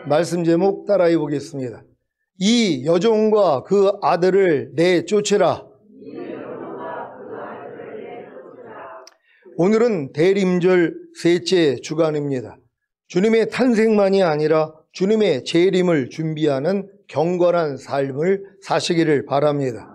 말씀 제목 따라해 보겠습니다. 이 여종과 그 아들을 내쫓으라. 오늘은 대림절 셋째 주간입니다. 주님의 탄생만이 아니라 주님의 재림을 준비하는 경건한 삶을 사시기를 바랍니다.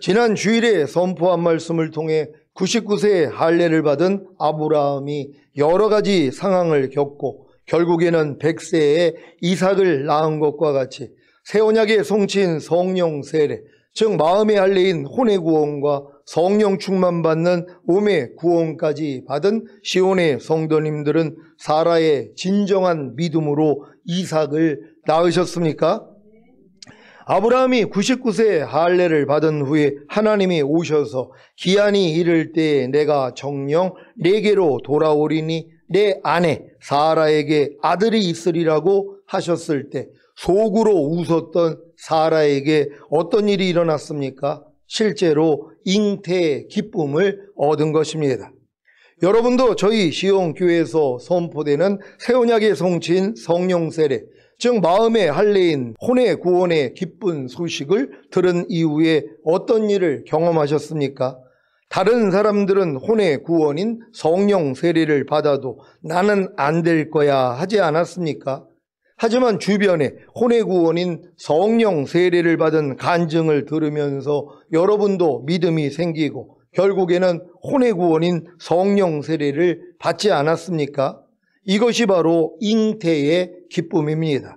지난 주일에 선포한 말씀을 통해 99세의 할례를 받은 아브라함이 여러 가지 상황을 겪고 결국에는 100세에 이삭을 낳은 것과 같이 새 언약의 성취인 성령 세례, 즉 마음의 할례인 혼의 구원과 성령 충만받는 몸의 구원까지 받은 시온의 성도님들은 사라의 진정한 믿음으로 이삭을 낳으셨습니까? 아브라함이 99세 할례를 받은 후에 하나님이 오셔서 기한이 이를 때에 내가 정녕 내게로 돌아오리니 내 아내 사라에게 아들이 있으리라고 하셨을 때 속으로 웃었던 사라에게 어떤 일이 일어났습니까? 실제로 잉태의 기쁨을 얻은 것입니다. 여러분도 저희 시온교회에서 선포되는 새 언약의 성취인 성령 세례, 즉 마음의 할례인 혼의 구원의 기쁜 소식을 들은 이후에 어떤 일을 경험하셨습니까? 다른 사람들은 혼의 구원인 성령 세례를 받아도 나는 안 될 거야 하지 않았습니까? 하지만 주변에 혼의 구원인 성령 세례를 받은 간증을 들으면서 여러분도 믿음이 생기고 결국에는 혼의 구원인 성령 세례를 받지 않았습니까? 이것이 바로 잉태의 기쁨입니다.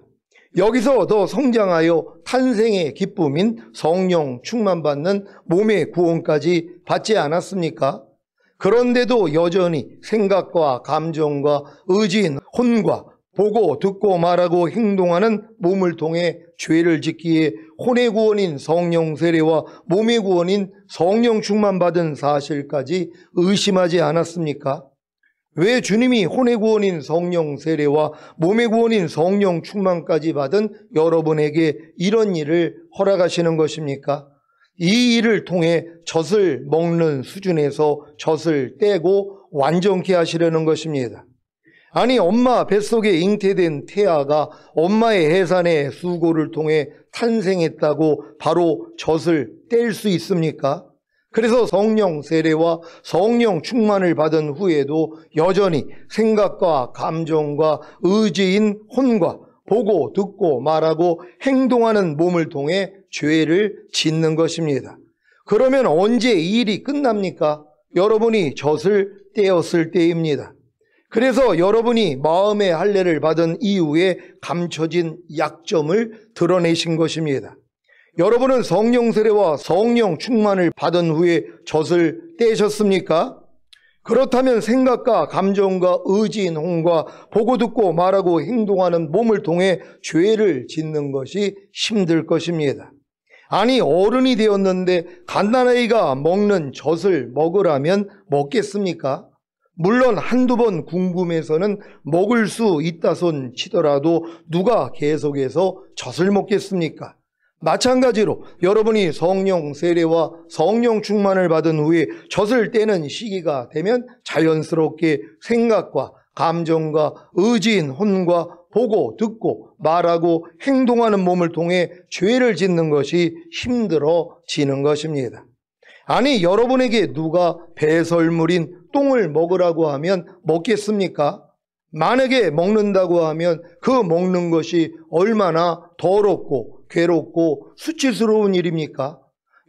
여기서 더 성장하여 탄생의 기쁨인 성령 충만받는 몸의 구원까지 받지 않았습니까? 그런데도 여전히 생각과 감정과 의지인 혼과 보고 듣고 말하고 행동하는 몸을 통해 죄를 짓기에 혼의 구원인 성령 세례와 몸의 구원인 성령 충만받은 사실까지 의심하지 않았습니까? 왜 주님이 혼의 구원인 성령 세례와 몸의 구원인 성령 충만까지 받은 여러분에게 이런 일을 허락하시는 것입니까? 이 일을 통해 젖을 먹는 수준에서 젖을 떼고 완전케 하시려는 것입니다. 아니, 엄마 뱃속에 잉태된 태아가 엄마의 해산의 수고를 통해 탄생했다고 바로 젖을 뗄 수 있습니까? 그래서 성령 세례와 성령 충만을 받은 후에도 여전히 생각과 감정과 의지인 혼과 보고 듣고 말하고 행동하는 몸을 통해 죄를 짓는 것입니다. 그러면 언제 이 일이 끝납니까? 여러분이 젖을 떼었을 때입니다. 그래서 여러분이 마음의 할례를 받은 이후에 감춰진 약점을 드러내신 것입니다. 여러분은 성령 세례와 성령 충만을 받은 후에 젖을 떼셨습니까? 그렇다면 생각과 감정과 의지인 혼과 보고 듣고 말하고 행동하는 몸을 통해 죄를 짓는 것이 힘들 것입니다. 아니, 어른이 되었는데 갓난아이가 먹는 젖을 먹으라면 먹겠습니까? 물론 한두 번 궁금해서는 먹을 수 있다 손 치더라도 누가 계속해서 젖을 먹겠습니까? 마찬가지로 여러분이 성령 세례와 성령 충만을 받은 후에 젖을 떼는 시기가 되면 자연스럽게 생각과 감정과 의지인 혼과 보고 듣고 말하고 행동하는 몸을 통해 죄를 짓는 것이 힘들어지는 것입니다. 아니, 여러분에게 누가 배설물인 똥을 먹으라고 하면 먹겠습니까? 만약에 먹는다고 하면 그 먹는 것이 얼마나 더럽고 괴롭고 수치스러운 일입니까?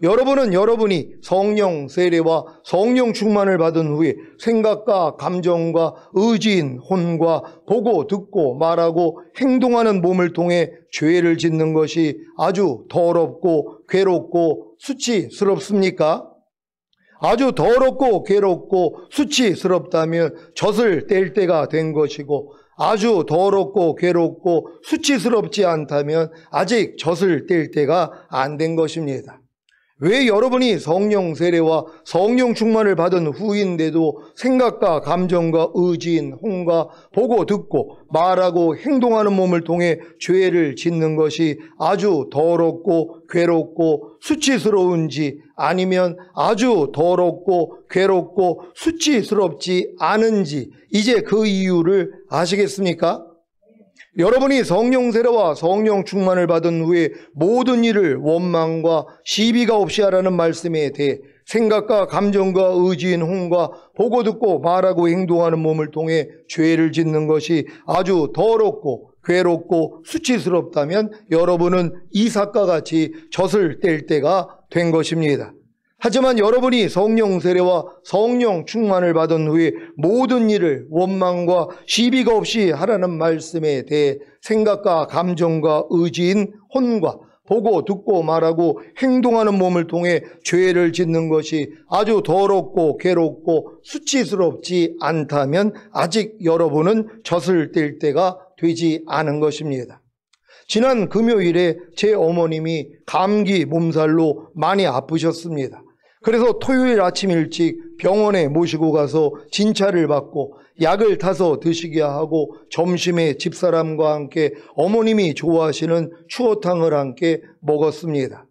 여러분은 여러분이 성령 세례와 성령 충만을 받은 후에 생각과 감정과 의지인 혼과 보고 듣고 말하고 행동하는 몸을 통해 죄를 짓는 것이 아주 더럽고 괴롭고 수치스럽습니까? 아주 더럽고 괴롭고 수치스럽다면 젖을 뗄 때가 된 것이고 아주 더럽고 괴롭고 수치스럽지 않다면 아직 젖을 뗄 때가 안 된 것입니다. 왜 여러분이 성령 세례와 성령 충만을 받은 후인데도 생각과 감정과 의지인 혼과 보고 듣고 말하고 행동하는 몸을 통해 죄를 짓는 것이 아주 더럽고 괴롭고 수치스러운지 아니면 아주 더럽고 괴롭고 수치스럽지 않은지 이제 그 이유를 아시겠습니까? 여러분이 성령 세례와 성령 충만을 받은 후에 모든 일을 원망과 시비가 없이 하라는 말씀에 대해 생각과 감정과 의지인 혼과 보고 듣고 말하고 행동하는 몸을 통해 죄를 짓는 것이 아주 더럽고 괴롭고 수치스럽다면 여러분은 이삭과 같이 젖을 뗄 때가 된 것입니다. 하지만 여러분이 성령 세례와 성령 충만을 받은 후에 모든 일을 원망과 시비가 없이 하라는 말씀에 대해 생각과 감정과 의지인 혼과 보고 듣고 말하고 행동하는 몸을 통해 죄를 짓는 것이 아주 더럽고 괴롭고 수치스럽지 않다면 아직 여러분은 젖을 뗄 때가 되지 않은 것입니다. 지난 금요일에 제 어머님이 감기 몸살로 많이 아프셨습니다. 그래서 토요일 아침 일찍 병원에 모시고 가서 진찰을 받고 약을 타서 드시게 하고 점심에 집사람과 함께 어머님이 좋아하시는 추어탕을 함께 먹었습니다.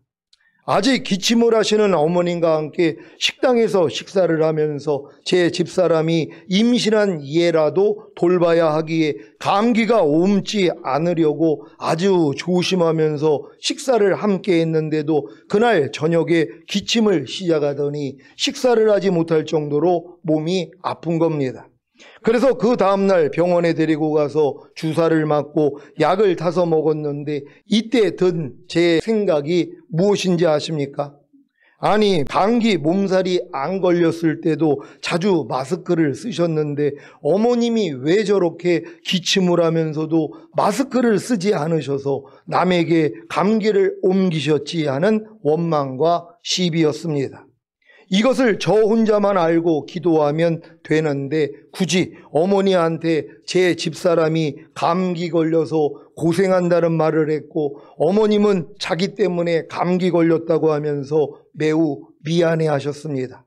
아직 기침을 하시는 어머님과 함께 식당에서 식사를 하면서 제 집사람이 임신한 얘라도 돌봐야 하기에 감기가 옮지 않으려고 아주 조심하면서 식사를 함께 했는데도 그날 저녁에 기침을 시작하더니 식사를 하지 못할 정도로 몸이 아픈 겁니다. 그래서 그 다음날 병원에 데리고 가서 주사를 맞고 약을 타서 먹었는데 이때 든 제 생각이 무엇인지 아십니까? 아니, 감기 몸살이 안 걸렸을 때도 자주 마스크를 쓰셨는데 어머님이 왜 저렇게 기침을 하면서도 마스크를 쓰지 않으셔서 남에게 감기를 옮기셨지 하는 원망과 시비였습니다. 이것을 저 혼자만 알고 기도하면 되는데 굳이 어머니한테 제 집사람이 감기 걸려서 고생한다는 말을 했고 어머님은 자기 때문에 감기 걸렸다고 하면서 매우 미안해하셨습니다.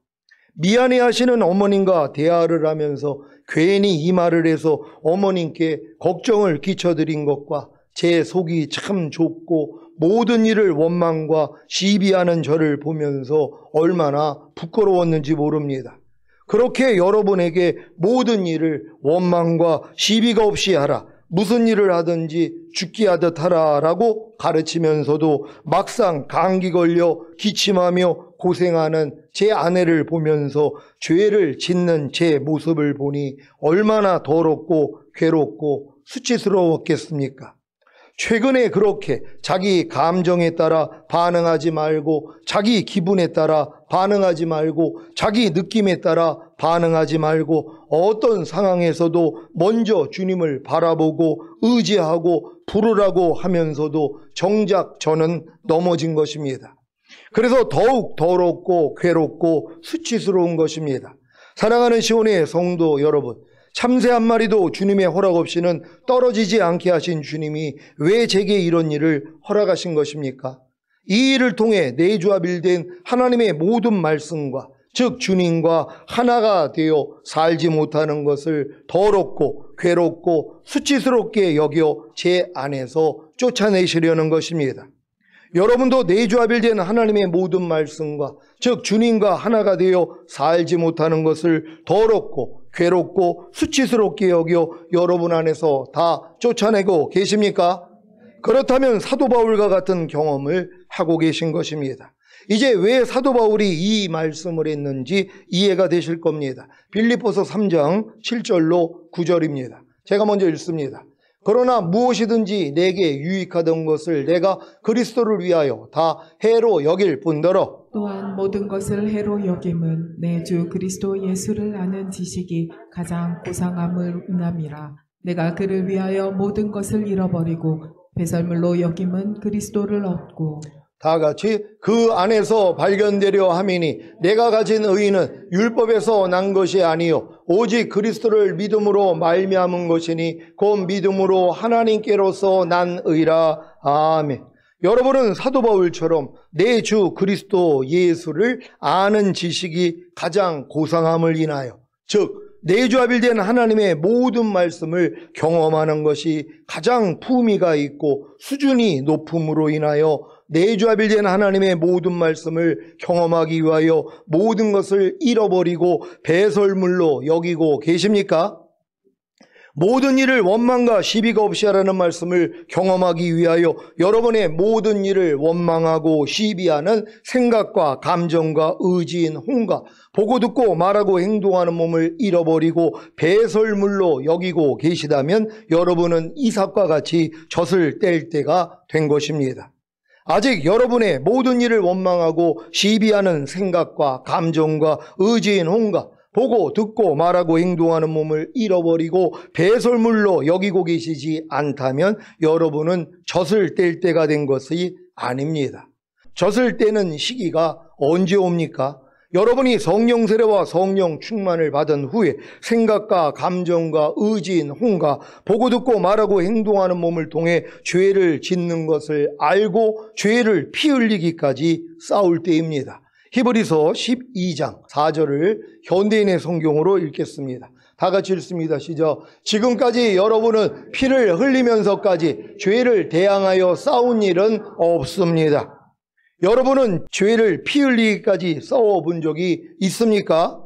미안해하시는 어머님과 대화를 하면서 괜히 이 말을 해서 어머님께 걱정을 끼쳐드린 것과 제 속이 참 좁고 모든 일을 원망과 시비하는 저를 보면서 얼마나 부끄러웠는지 모릅니다. 그렇게 여러분에게 모든 일을 원망과 시비가 없이 하라, 무슨 일을 하든지 죽기 하듯 하라라고 가르치면서도 막상 감기 걸려 기침하며 고생하는 제 아내를 보면서 죄를 짓는 제 모습을 보니 얼마나 더럽고 괴롭고 수치스러웠겠습니까? 최근에 그렇게 자기 감정에 따라 반응하지 말고 자기 기분에 따라 반응하지 말고 자기 느낌에 따라 반응하지 말고 어떤 상황에서도 먼저 주님을 바라보고 의지하고 부르라고 하면서도 정작 저는 넘어진 것입니다. 그래서 더욱 더럽고 괴롭고 수치스러운 것입니다. 사랑하는 시온의 성도 여러분, 참새 한 마리도 주님의 허락 없이는 떨어지지 않게 하신 주님이 왜 제게 이런 일을 허락하신 것입니까? 이 일을 통해 내조합일된 하나님의 모든 말씀과 즉 주님과 하나가 되어 살지 못하는 것을 더럽고 괴롭고 수치스럽게 여겨 제 안에서 쫓아내시려는 것입니다. 여러분도 내조합일된 하나님의 모든 말씀과 즉 주님과 하나가 되어 살지 못하는 것을 더럽고 괴롭고 수치스럽게 여겨 여러분 안에서 다 쫓아내고 계십니까? 그렇다면 사도 바울과 같은 경험을 하고 계신 것입니다. 이제 왜 사도 바울이 이 말씀을 했는지 이해가 되실 겁니다. 빌립보서 3장 7절로 9절입니다. 제가 먼저 읽습니다. 그러나 무엇이든지 내게 유익하던 것을 내가 그리스도를 위하여 다 해로 여길 뿐더러 또한 모든 것을 해로 여김은 내 주 그리스도 예수를 아는 지식이 가장 고상함을 인함이라. 내가 그를 위하여 모든 것을 잃어버리고 배설물로 여김은 그리스도를 얻고 다 같이 그 안에서 발견되려 함이니 내가 가진 의의는 율법에서 난 것이 아니요 오직 그리스도를 믿음으로 말미암은 것이니 곧 믿음으로 하나님께로서 난 의라. 아멘. 여러분은 사도 바울처럼 내 주 그리스도 예수를 아는 지식이 가장 고상함을 인하여 즉 내조합일된 하나님의 모든 말씀을 경험하는 것이 가장 품위가 있고 수준이 높음으로 인하여 내조합일된 하나님의 모든 말씀을 경험하기 위하여 모든 것을 잃어버리고 배설물로 여기고 계십니까? 모든 일을 원망과 시비가 없이 하라는 말씀을 경험하기 위하여 여러분의 모든 일을 원망하고 시비하는 생각과 감정과 의지인 혼과 보고 듣고 말하고 행동하는 몸을 잃어버리고 배설물로 여기고 계시다면 여러분은 이삭과 같이 젖을 뗄 때가 된 것입니다. 아직 여러분의 모든 일을 원망하고 시비하는 생각과 감정과 의지인 혼과 보고 듣고 말하고 행동하는 몸을 잃어버리고 배설물로 여기고 계시지 않다면 여러분은 젖을 뗄 때가 된 것이 아닙니다. 젖을 떼는 시기가 언제 옵니까? 여러분이 성령 세례와 성령 충만을 받은 후에 생각과 감정과 의지인 혼과 보고 듣고 말하고 행동하는 몸을 통해 죄를 짓는 것을 알고 죄를 피 흘리기까지 싸울 때입니다. 히브리서 12장 4절을 현대인의 성경으로 읽겠습니다. 다 같이 읽습니다. 시작. 지금까지 여러분은 피를 흘리면서까지 죄를 대항하여 싸운 일은 없습니다. 여러분은 죄를 피 흘리기까지 싸워본 적이 있습니까?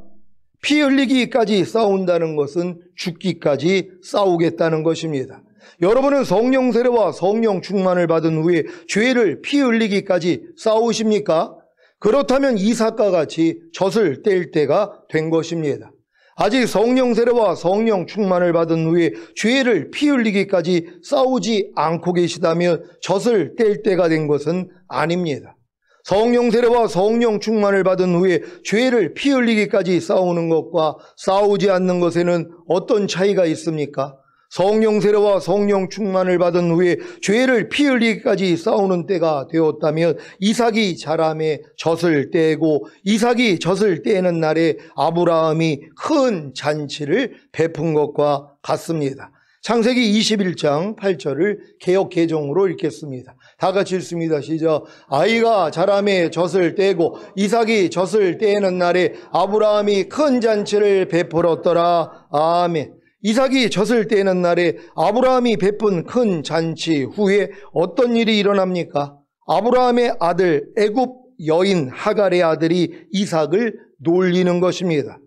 피 흘리기까지 싸운다는 것은 죽기까지 싸우겠다는 것입니다. 여러분은 성령 세례와 성령 충만을 받은 후에 죄를 피 흘리기까지 싸우십니까? 그렇다면 이삭과 같이 젖을 뗄 때가 된 것입니다. 아직 성령 세례와 성령 충만을 받은 후에 죄를 피 흘리기까지 싸우지 않고 계시다면 젖을 뗄 때가 된 것은 아닙니다. 성령 세례와 성령 충만을 받은 후에 죄를 피 흘리기까지 싸우는 것과 싸우지 않는 것에는 어떤 차이가 있습니까? 성령 세례와 성령 충만을 받은 후에 죄를 피 흘리기까지 싸우는 때가 되었다면 이삭이 자라매 젖을 떼고 이삭이 젖을 떼는 날에 아브라함이 큰 잔치를 베푼 것과 같습니다. 창세기 21장 8절을 개역 개정으로 읽겠습니다. 다 같이 읽습니다. 시작. 아이가 자라매 젖을 떼고 이삭이 젖을 떼는 날에 아브라함이 큰 잔치를 베풀었더라. 아멘. 이삭이 젖을 떼는 날에 아브라함이 베푼 큰 잔치 후에 어떤 일이 일어납니까? 아브라함의 아들 애굽 여인 하갈의 아들이 이삭을 놀리는 것입니다.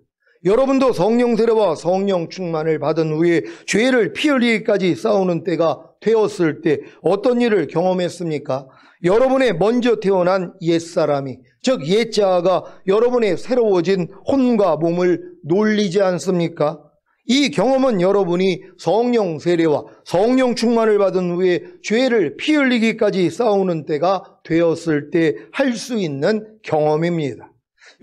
여러분도 성령 세례와 성령 충만을 받은 후에 죄를 피 흘리기까지 싸우는 때가 되었을 때 어떤 일을 경험했습니까? 여러분의 먼저 태어난 옛사람이, 즉 옛자아가 여러분의 새로워진 혼과 몸을 놀리지 않습니까? 이 경험은 여러분이 성령 세례와 성령 충만을 받은 후에 죄를 피 흘리기까지 싸우는 때가 되었을 때 할 수 있는 경험입니다.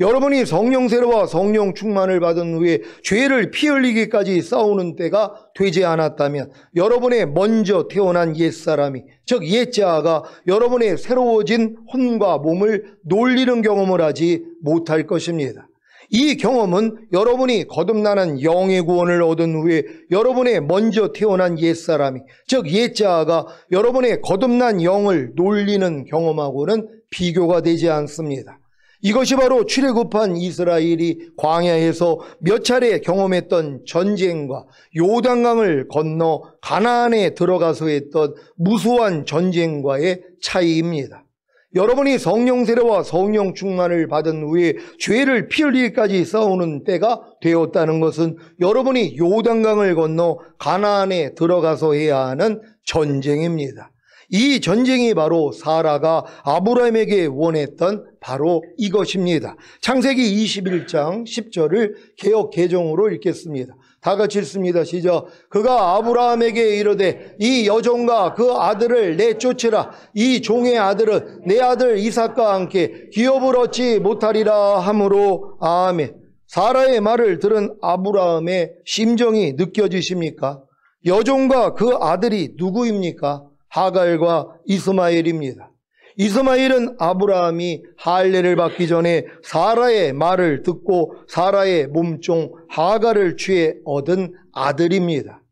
여러분이 성령 세례와 성령 충만을 받은 후에 죄를 피 흘리기까지 싸우는 때가 되지 않았다면 여러분의 먼저 태어난 옛사람이, 즉 옛자아가 여러분의 새로워진 혼과 몸을 놀리는 경험을 하지 못할 것입니다. 이 경험은 여러분이 거듭나는 영의 구원을 얻은 후에 여러분의 먼저 태어난 옛사람이, 즉 옛자아가 여러분의 거듭난 영을 놀리는 경험하고는 비교가 되지 않습니다. 이것이 바로 출애굽한 이스라엘이 광야에서 몇 차례 경험했던 전쟁과 요단강을 건너 가나안에 들어가서 했던 무수한 전쟁과의 차이입니다. 여러분이 성령 세례와 성령 충만을 받은 후에 죄를 피 흘리기까지 싸우는 때가 되었다는 것은 여러분이 요단강을 건너 가나안에 들어가서 해야 하는 전쟁입니다. 이 전쟁이 바로 사라가 아브라함에게 원했던 바로 이것입니다. 창세기 21장 10절을 개역 개정으로 읽겠습니다. 다 같이 읽습니다. 시작. 그가 아브라함에게 이르되 이 여종과 그 아들을 내쫓으라. 이 종의 아들은 내 아들 이삭과 함께 기업을 얻지 못하리라 하므로. 아멘. 사라의 말을 들은 아브라함의 심정이 느껴지십니까? 여종과 그 아들이 누구입니까? 하갈과 이스마엘입니다. 이스마엘은 아브라함이 할례를 받기 전에 사라의 말을 듣고 사라의 몸종 하갈을 취해 얻은 아들입니다.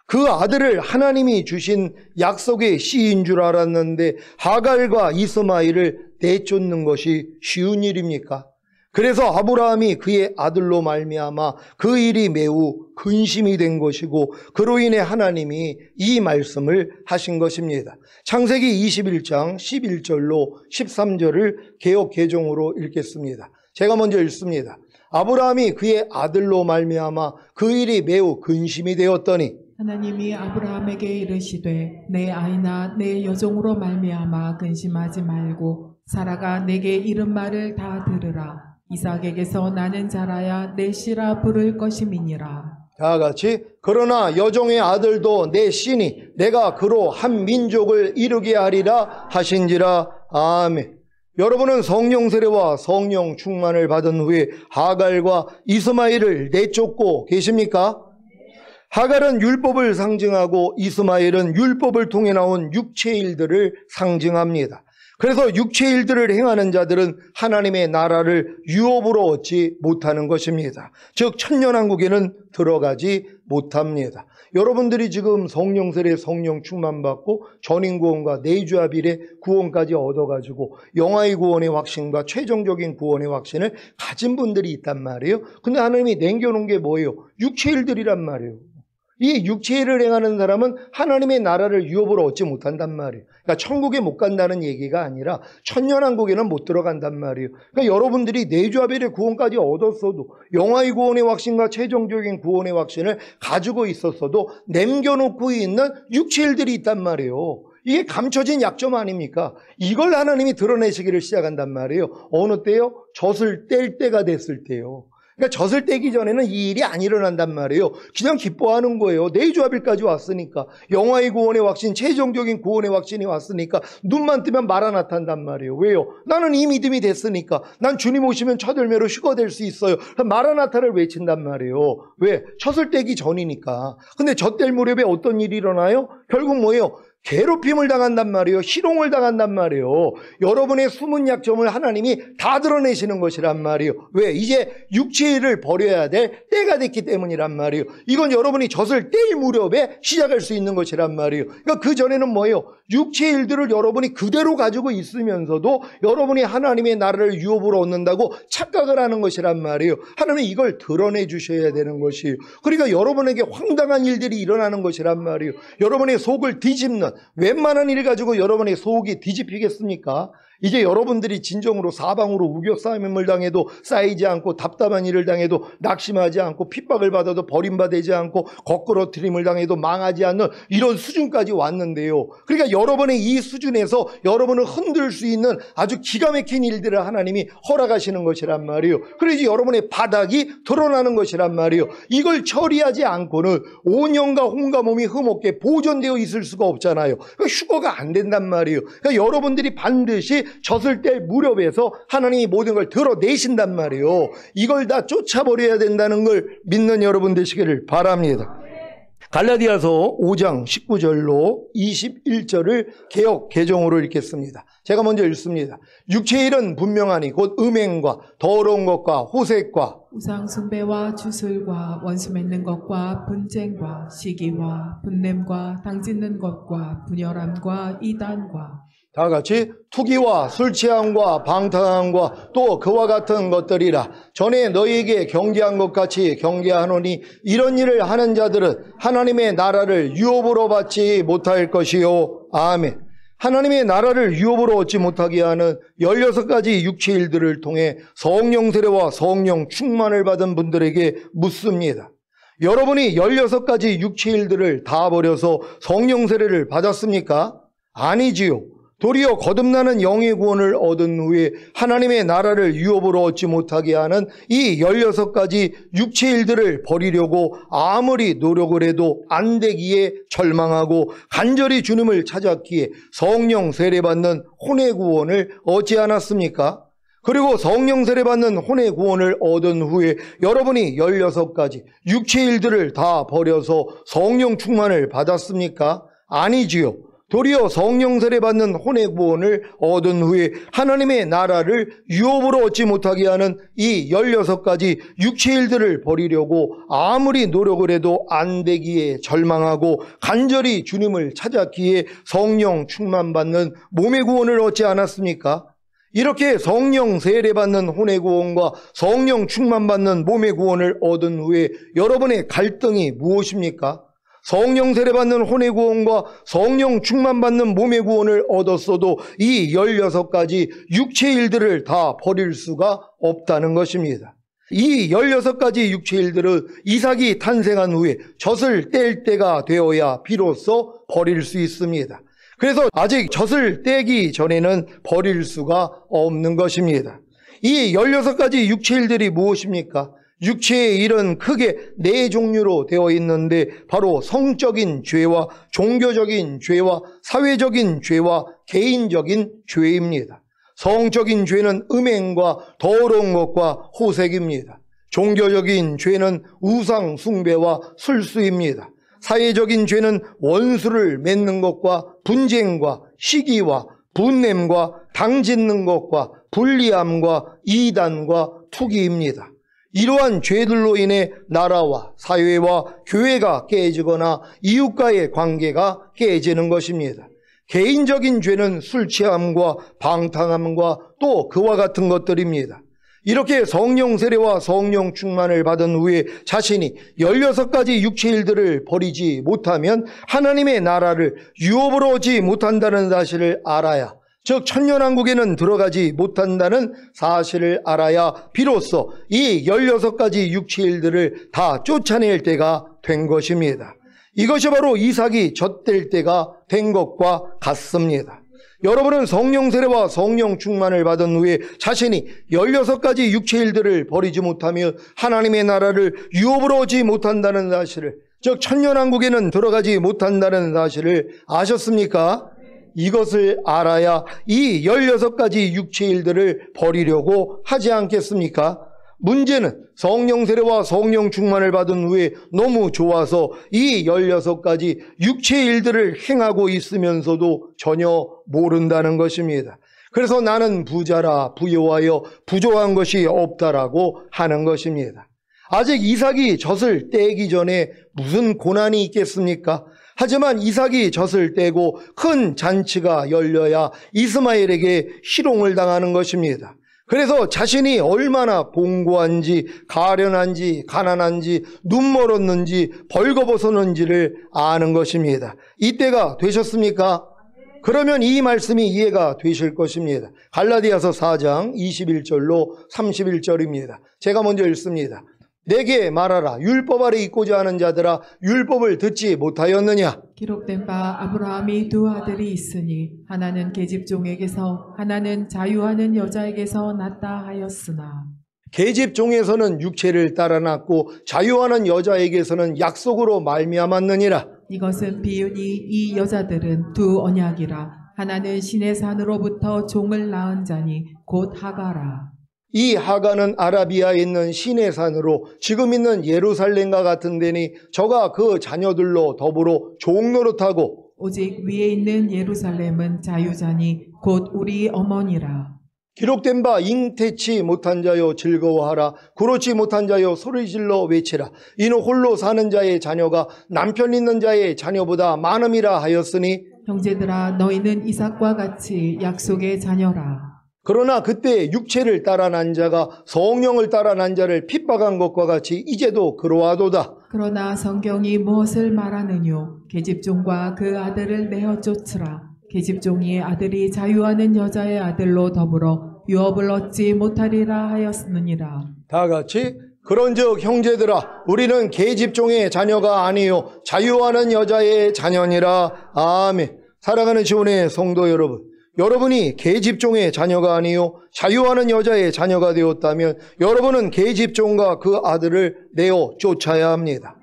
그 아들을 하나님이 주신 약속의 씨인 줄 알았는데 하갈과 이스마엘을 내쫓는 것이 쉬운 일입니까? 그래서 아브라함이 그의 아들로 말미암아 그 일이 매우 근심이 된 것이고 그로 인해 하나님이 이 말씀을 하신 것입니다. 창세기 21장 11절로 13절을 개역 개정으로 읽겠습니다. 제가 먼저 읽습니다. 아브라함이 그의 아들로 말미암아 그 일이 매우 근심이 되었더니 하나님이 아브라함에게 이르시되 내 아이나 내 여종으로 말미암아 근심하지 말고 사라가 내게 이른 말을 다 들으라. 이삭에게서 나는 자라야 내 씨라 부를 것임이니라. 다 같이 그러나 여종의 아들도 내 씨니 내가 그로 한 민족을 이루게 하리라 하신지라. 아멘. 여러분은 성령 세례와 성령 충만을 받은 후에 하갈과 이스마엘을 내쫓고 계십니까? 하갈은 율법을 상징하고 이스마엘은 율법을 통해 나온 육체의 일들을 상징합니다. 그래서 육체의 일들을 행하는 자들은 하나님의 나라를 유업으로 얻지 못하는 것입니다. 즉 천년왕국에는 들어가지 못합니다. 여러분들이 지금 성령 세례 성령 충만 받고 전인 구원과 내주합일의 구원까지 얻어가지고 영화의 구원의 확신과 최종적인 구원의 확신을 가진 분들이 있단 말이에요. 근데 하나님이 남겨놓은 게 뭐예요? 육체의 일들이란 말이에요. 이 육체의 일을 행하는 사람은 하나님의 나라를 유업으로 얻지 못한단 말이에요. 그러니까 천국에 못 간다는 얘기가 아니라 천년왕국에는 못 들어간단 말이에요. 그러니까 여러분들이 내주합일의 구원까지 얻었어도 영화의 구원의 확신과 최종적인 구원의 확신을 가지고 있었어도 남겨놓고 있는 육체의 일들이 있단 말이에요. 이게 감춰진 약점 아닙니까? 이걸 하나님이 드러내시기를 시작한단 말이에요. 어느 때요? 젖을 뗄 때가 됐을 때요. 그러니까 젖을 떼기 전에는 이 일이 안 일어난단 말이에요. 그냥 기뻐하는 거예요. 내주합일까지 왔으니까. 영화의 구원의 확신, 최종적인 구원의 확신이 왔으니까 눈만 뜨면 마라나타인단 말이에요. 왜요? 나는 이 믿음이 됐으니까. 난 주님 오시면 첫 열매로 휴거될 수 있어요. 마라나타를 외친단 말이에요. 왜? 젖을 떼기 전이니까. 근데 젖 뗄 무렵에 어떤 일이 일어나요? 결국 뭐예요? 괴롭힘을 당한단 말이에요. 희롱을 당한단 말이에요. 여러분의 숨은 약점을 하나님이 다 드러내시는 것이란 말이에요. 왜? 이제 육체의 일을 버려야 될 때가 됐기 때문이란 말이에요. 이건 여러분이 젖을 뗄 무렵에 시작할 수 있는 것이란 말이에요. 그러니까 그 전에는 뭐예요? 육체의 일들을 여러분이 그대로 가지고 있으면서도 여러분이 하나님의 나라를 유업으로 얻는다고 착각을 하는 것이란 말이에요. 하나님이 이걸 드러내 주셔야 되는 것이에요. 그러니까 여러분에게 황당한 일들이 일어나는 것이란 말이에요. 여러분의 속을 뒤집는 웬만한 일 가지고 여러분의 속이 뒤집히겠습니까? 이제 여러분들이 진정으로 사방으로 우겨싸임을 당해도 쌓이지 않고 답답한 일을 당해도 낙심하지 않고 핍박을 받아도 버림받지 않고 거꾸러뜨림을 당해도 망하지 않는 이런 수준까지 왔는데요. 그러니까 여러분의 이 수준에서 여러분을 흔들 수 있는 아주 기가 막힌 일들을 하나님이 허락하시는 것이란 말이에요. 그래서 여러분의 바닥이 드러나는 것이란 말이에요. 이걸 처리하지 않고는 5년과 혼과 몸이 흠없게 보존되어 있을 수가 없잖아요. 그러니까 휴거가 안 된단 말이에요. 그러니까 여러분들이 반드시 젖을 뗄 무렵에서 하나님이 모든 걸 드러내신단 말이에요. 이걸 다 쫓아버려야 된다는 걸 믿는 여러분 되시기를 바랍니다. 갈라디아서 5장 19절로 21절을 개역 개정으로 읽겠습니다. 제가 먼저 읽습니다. 육체의 일은 분명하니 곧 음행과 더러운 것과 호색과 우상 숭배와 주술과 원수 맺는 것과 분쟁과 시기와 분냄과 당짓는 것과 분열함과 이단과 다 같이 투기와 술 취함과 방탕함과 또 그와 같은 것들이라. 전에 너희에게 경계한 것 같이 경계하노니 이런 일을 하는 자들은 하나님의 나라를 유업으로 받지 못할 것이요. 아멘. 하나님의 나라를 유업으로 얻지 못하게 하는 16가지 육체의 일들을 통해 성령 세례와 성령 충만을 받은 분들에게 묻습니다. 여러분이 16가지 육체의 일들을 다 버려서 성령 세례를 받았습니까? 아니지요. 도리어 거듭나는 영의 구원을 얻은 후에 하나님의 나라를 유업으로 얻지 못하게 하는 이 16가지 육체의 일들을 버리려고 아무리 노력을 해도 안 되기에 절망하고 간절히 주님을 찾았기에 성령 세례받는 혼의 구원을 얻지 않았습니까? 그리고 성령 세례받는 혼의 구원을 얻은 후에 여러분이 16가지 육체의 일들을 다 버려서 성령 충만을 받았습니까? 아니지요. 도리어 성령 세례받는 혼의 구원을 얻은 후에 하나님의 나라를 유업으로 얻지 못하게 하는 이 16가지 육체의 일들을 버리려고 아무리 노력을 해도 안 되기에 절망하고 간절히 주님을 찾았기에 성령 충만받는 몸의 구원을 얻지 않았습니까? 이렇게 성령 세례받는 혼의 구원과 성령 충만받는 몸의 구원을 얻은 후에 여러분의 갈등이 무엇입니까? 성령 세례받는 혼의 구원과 성령 충만받는 몸의 구원을 얻었어도 이 16가지 육체의 일들을 다 버릴 수가 없다는 것입니다. 이 16가지 육체일들은 이삭이 탄생한 후에 젖을 뗄 때가 되어야 비로소 버릴 수 있습니다. 그래서 아직 젖을 떼기 전에는 버릴 수가 없는 것입니다. 이 16가지 육체일들이 무엇입니까? 육체의 일은 크게 4종류로 되어 있는데 바로 성적인 죄와 종교적인 죄와 사회적인 죄와 개인적인 죄입니다. 성적인 죄는 음행과 더러운 것과 호색입니다. 종교적인 죄는 우상 숭배와 술수입니다. 사회적인 죄는 원수를 맺는 것과 분쟁과 시기와 분냄과 당짓는 것과 불리함과 이단과 투기입니다. 이러한 죄들로 인해 나라와 사회와 교회가 깨지거나 이웃과의 관계가 깨지는 것입니다. 개인적인 죄는 술 취함과 방탕함과 또 그와 같은 것들입니다. 이렇게 성령 세례와 성령 충만을 받은 후에 자신이 16가지 육체일들을 버리지 못하면 하나님의 나라를 유업으로 얻지 못한다는 사실을 알아야, 즉 천년왕국에는 들어가지 못한다는 사실을 알아야 비로소 이 16가지 육체일들을 다 쫓아낼 때가 된 것입니다. 이것이 바로 이삭이 젖될 때가 된 것과 같습니다. 여러분은 성령 세례와 성령 충만을 받은 후에 자신이 16가지 육체일들을 버리지 못하며 하나님의 나라를 유업으로 얻지 못한다는 사실을, 즉 천년왕국에는 들어가지 못한다는 사실을 아셨습니까? 이것을 알아야 이 16가지 육체일들을 버리려고 하지 않겠습니까? 문제는 성령 세례와 성령 충만을 받은 후에 너무 좋아서 이 16가지 육체일들을 행하고 있으면서도 전혀 모른다는 것입니다. 그래서 나는 부자라 부요하여 부족한 것이 없다라고 하는 것입니다. 아직 이삭이 젖을 떼기 전에 무슨 고난이 있겠습니까? 하지만 이삭이 젖을 떼고 큰 잔치가 열려야 이스마엘에게 희롱을 당하는 것입니다. 그래서 자신이 얼마나 봉고한지 가련한지 가난한지 눈 멀었는지 벌거벗었는지를 아는 것입니다. 이때가 되셨습니까? 그러면 이 말씀이 이해가 되실 것입니다. 갈라디아서 4장 21절로 31절입니다. 제가 먼저 읽습니다. 내게 말하라. 율법 아래 있고자 하는 자들아, 율법을 듣지 못하였느냐? 기록된 바 아브라함이 두 아들이 있으니 하나는 계집종에게서 하나는 자유하는 여자에게서 났다 하였으나, 계집종에서는 육체를 따라 낳고 자유하는 여자에게서는 약속으로 말미암았느니라. 이것은 비유니 이 여자들은 두 언약이라. 하나는 신의 산으로부터 종을 낳은 자니 곧 하가라. 이 하가는 아라비아에 있는 시내산으로 지금 있는 예루살렘과 같은 데니 저가 그 자녀들로 더불어 종노릇하고, 오직 위에 있는 예루살렘은 자유자니 곧 우리 어머니라. 기록된 바 잉태치 못한 자여 즐거워하라. 그렇지 못한 자여 소리질러 외치라. 이는 홀로 사는 자의 자녀가 남편 있는 자의 자녀보다 많음이라 하였으니, 형제들아 너희는 이삭과 같이 약속의 자녀라. 그러나 그때 육체를 따라 난 자가 성령을 따라 난 자를 핍박한 것과 같이 이제도 그러하도다. 그러나 성경이 무엇을 말하느뇨? 계집종과 그 아들을 내어 쫓으라. 계집종이 아들이 자유하는 여자의 아들로 더불어 유업을 얻지 못하리라 하였느니라. 다 같이 그런즉 형제들아 우리는 계집종의 자녀가 아니요 자유하는 여자의 자녀니라. 아멘. 사랑하는 지원의 성도 여러분, 여러분이 계집종의 자녀가 아니요 자유하는 여자의 자녀가 되었다면 여러분은 계집종과 그 아들을 내어 쫓아야 합니다.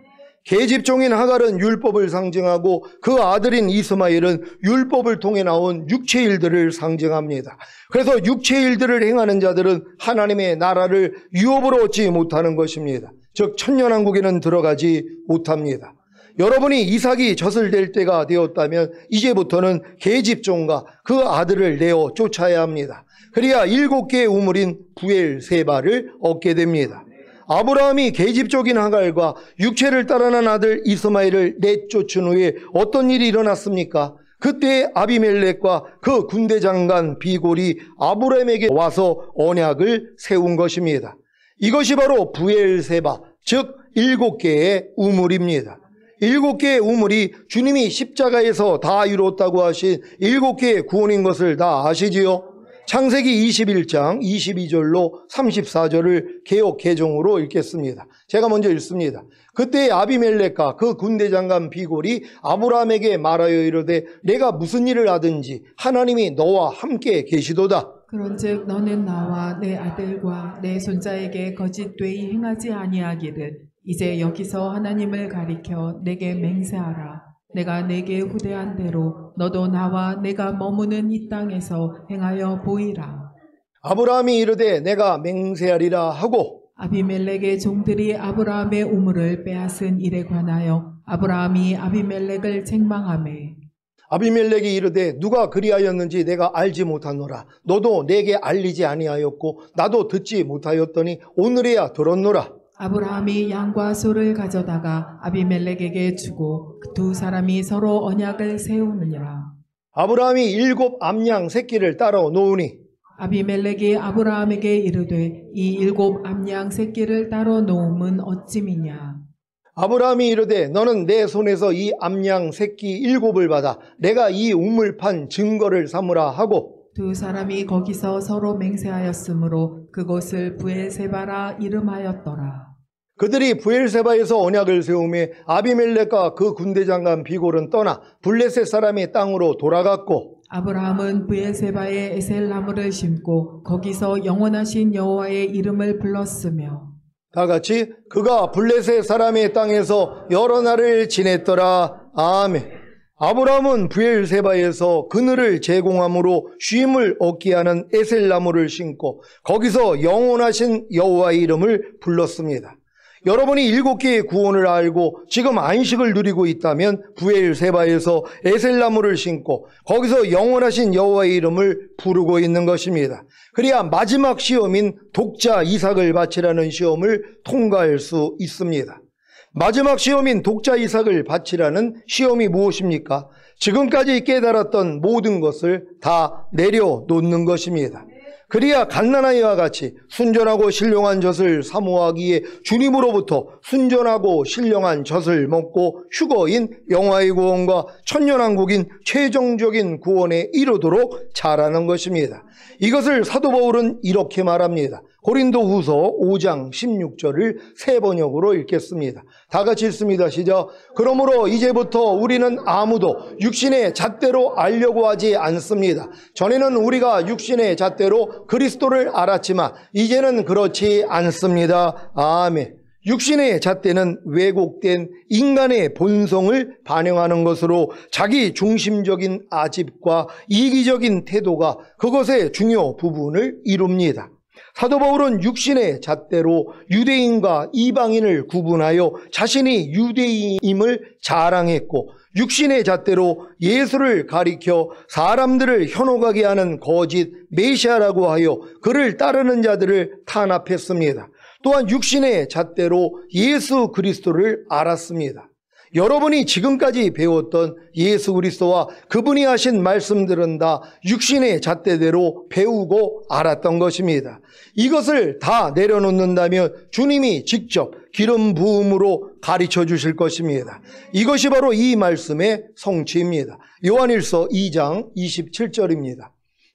계집종인 하갈은 율법을 상징하고 그 아들인 이스마엘은 율법을 통해 나온 육체일들을 상징합니다. 그래서 육체일들을 행하는 자들은 하나님의 나라를 유업으로 얻지 못하는 것입니다. 즉 천년왕국에는 들어가지 못합니다. 여러분이 이삭이 젖을 댈 때가 되었다면 이제부터는 계집종과 그 아들을 내어 쫓아야 합니다. 그래야 7개의 우물인 부엘세바를 얻게 됩니다. 아브라함이 계집종인 하갈과 육체를 따라 난 아들 이스마엘을 내쫓은 후에 어떤 일이 일어났습니까? 그때 아비멜렉과 그 군대 장관 비골이 아브라함에게 와서 언약을 세운 것입니다. 이것이 바로 부엘세바, 즉 7개의 우물입니다. 7개의 우물이 주님이 십자가에서 다 이루었다고 하신 7개의 구원인 것을 다 아시지요? 창세기 21장 22절로 34절을 개역 개정으로 읽겠습니다. 제가 먼저 읽습니다. 그때 아비멜렉과 그 군대장관 비골이 아브라함에게 말하여 이르되 내가 무슨 일을 하든지 하나님이 너와 함께 계시도다. 그런즉 너는 나와 내 아들과 내 손자에게 거짓 되이 행하지 아니하기를 이제 여기서 하나님을 가리켜 내게 맹세하라. 내가 내게 후대한 대로 너도 나와 내가 머무는 이 땅에서 행하여 보이라. 아브라함이 이르되 내가 맹세하리라 하고 아비멜렉의 종들이 아브라함의 우물을 빼앗은 일에 관하여 아브라함이 아비멜렉을 책망하매 아비멜렉이 이르되 누가 그리하였는지 내가 알지 못하노라. 너도 내게 알리지 아니하였고 나도 듣지 못하였더니 오늘에야 들었노라. 아브라함이 양과 소를 가져다가 아비멜렉에게 주고 그 두 사람이 서로 언약을 세우느니라. 아브라함이 7 암양 새끼를 따라 놓으니 아비멜렉이 아브라함에게 이르되 이 7 암양 새끼를 따로 놓음은 어찌미냐. 아브라함이 이르되 너는 내 손에서 이 암양 새끼 7을 받아 내가 이 우물판 증거를 삼으라 하고 두 사람이 거기서 서로 맹세하였으므로 그곳을 부엘세바라 이름하였더라. 그들이 부엘세바에서 언약을 세우며 아비멜렉과 그 군대장관 비골은 떠나 블레셋 사람의 땅으로 돌아갔고 아브라함은 부엘세바에 에셀나무를 심고 거기서 영원하신 여호와의 이름을 불렀으며 다 같이 그가 블레셋 사람의 땅에서 여러 날을 지냈더라. 아멘. 아브라함은 부엘세바에서 그늘을 제공함으로 쉼을 얻게 하는 에셀나무를 심고 거기서 영원하신 여호와의 이름을 불렀습니다. 여러분이 7개의 구원을 알고 지금 안식을 누리고 있다면 부엘세바에서 에셀나무를 심고 거기서 영원하신 여호와의 이름을 부르고 있는 것입니다. 그래야 마지막 시험인 독자 이삭을 바치라는 시험을 통과할 수 있습니다. 마지막 시험인 독자 이삭을 바치라는 시험이 무엇입니까? 지금까지 깨달았던 모든 것을 다 내려놓는 것입니다. 그래야 갓난아이와 같이 순전하고 신령한 젖을 사모하기에 주님으로부터 순전하고 신령한 젖을 먹고 휴거인 영화의 구원과 천년왕국인 최종적인 구원에 이르도록 자라는 것입니다. 이것을 사도 바울은 이렇게 말합니다. 고린도후서 5장 16절을 새 번역으로 읽겠습니다. 다 같이 읽습니다. 시작. 그러므로 이제부터 우리는 아무도 육신의 잣대로 알려고 하지 않습니다. 전에는 우리가 육신의 잣대로 그리스도를 알았지만 이제는 그렇지 않습니다. 아멘. 육신의 잣대는 왜곡된 인간의 본성을 반영하는 것으로 자기 중심적인 아집과 이기적인 태도가 그것의 중요 부분을 이룹니다. 사도 바울은 육신의 잣대로 유대인과 이방인을 구분하여 자신이 유대인임을 자랑했고 육신의 잣대로 예수를 가리켜 사람들을 현혹하게 하는 거짓 메시아라고 하여 그를 따르는 자들을 탄압했습니다. 또한 육신의 잣대로 예수 그리스도를 알았습니다. 여러분이 지금까지 배웠던 예수 그리스도와 그분이 하신 말씀들은 다 육신의 잣대대로 배우고 알았던 것입니다. 이것을 다 내려놓는다면 주님이 직접 기름 부음으로 가르쳐 주실 것입니다. 이것이 바로 이 말씀의 성취입니다. 요한일서 2장 27절입니다.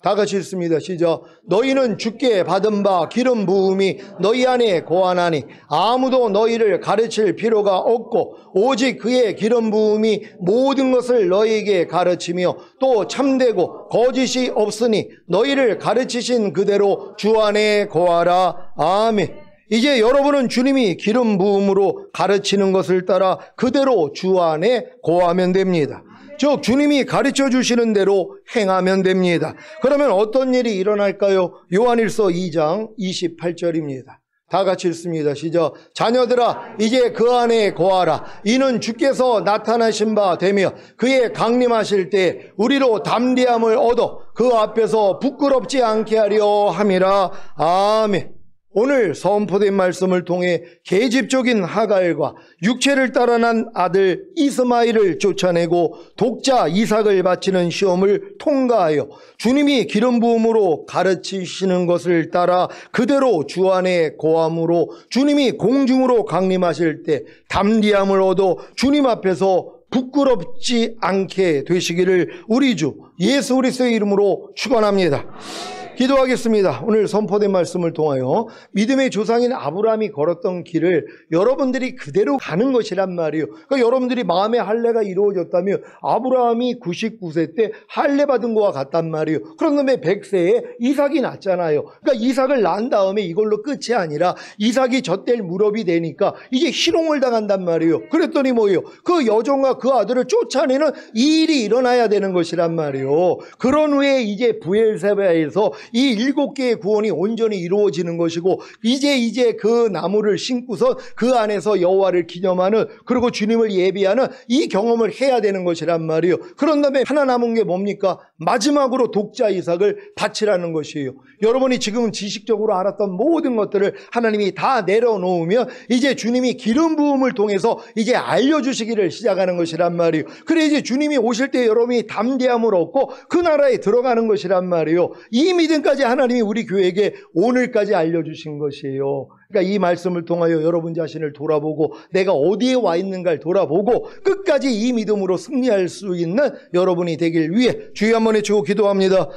다 같이 읽습니다. 시작. 너희는 주께 받은 바 기름 부음이 너희 안에 거하나니 아무도 너희를 가르칠 필요가 없고 오직 그의 기름 부음이 모든 것을 너희에게 가르치며 또 참되고 거짓이 없으니 너희를 가르치신 그대로 주 안에 거하라. 아멘. 이제 여러분은 주님이 기름 부음으로 가르치는 것을 따라 그대로 주 안에 거하면 됩니다. 즉 주님이 가르쳐 주시는 대로 행하면 됩니다. 그러면 어떤 일이 일어날까요? 요한일서 2장 28절입니다. 다 같이 읽습니다. 시작. 자녀들아 이제 그 안에 거하라. 이는 주께서 나타나신 바 되며 그의 강림하실 때 우리로 담대함을 얻어 그 앞에서 부끄럽지 않게 하려 함이라. 아멘. 오늘 선포된 말씀을 통해 계집적인 하갈과 육체를 따라 난 아들 이스마엘을 쫓아내고 독자 이삭을 바치는 시험을 통과하여 주님이 기름 부음으로 가르치시는 것을 따라 그대로 주 안에 거함으로 주님이 공중으로 강림하실 때 담대함을 얻어 주님 앞에서 부끄럽지 않게 되시기를 우리 주 예수 그리스도의 이름으로 축원합니다. 기도하겠습니다. 오늘 선포된 말씀을 통하여 믿음의 조상인 아브라함이 걸었던 길을 여러분들이 그대로 가는 것이란 말이에요. 그러니까 여러분들이 마음의 할례가 이루어졌다면 아브라함이 99세 때 할례 받은 거와 같단 말이에요. 그런 다음에 100세에 이삭이 낳잖아요. 그러니까 이삭을 낳은 다음에 이걸로 끝이 아니라 이삭이 젖될 무렵이 되니까 이제 희롱을 당한단 말이에요. 그랬더니 뭐예요? 그 여종과 그 아들을 쫓아내는 이 일이 일어나야 되는 것이란 말이에요. 그런 후에 이제 부엘세바에서 이 7개의 구원이 온전히 이루어지는 것이고 이제 그 나무를 심고서 그 안에서 여호와를 기념하는, 그리고 주님을 예비하는 이 경험을 해야 되는 것이란 말이에요. 그런 다음에 하나 남은 게 뭡니까? 마지막으로 독자 이삭을 바치라는 것이에요. 여러분이 지금 지식적으로 알았던 모든 것들을 하나님이 다 내려놓으면 이제 주님이 기름 부음을 통해서 이제 알려주시기를 시작하는 것이란 말이에요. 그래 이제 주님이 오실 때 여러분이 담대함을 얻고 그 나라에 들어가는 것이란 말이에요. 이 믿음까지 하나님이 우리 교회에게 오늘까지 알려주신 것이에요. 그러니까 이 말씀을 통하여 여러분 자신을 돌아보고 내가 어디에 와 있는가를 돌아보고 끝까지 이 믿음으로 승리할 수 있는 여러분이 되길 위해 주여 한번 외치고 기도합니다.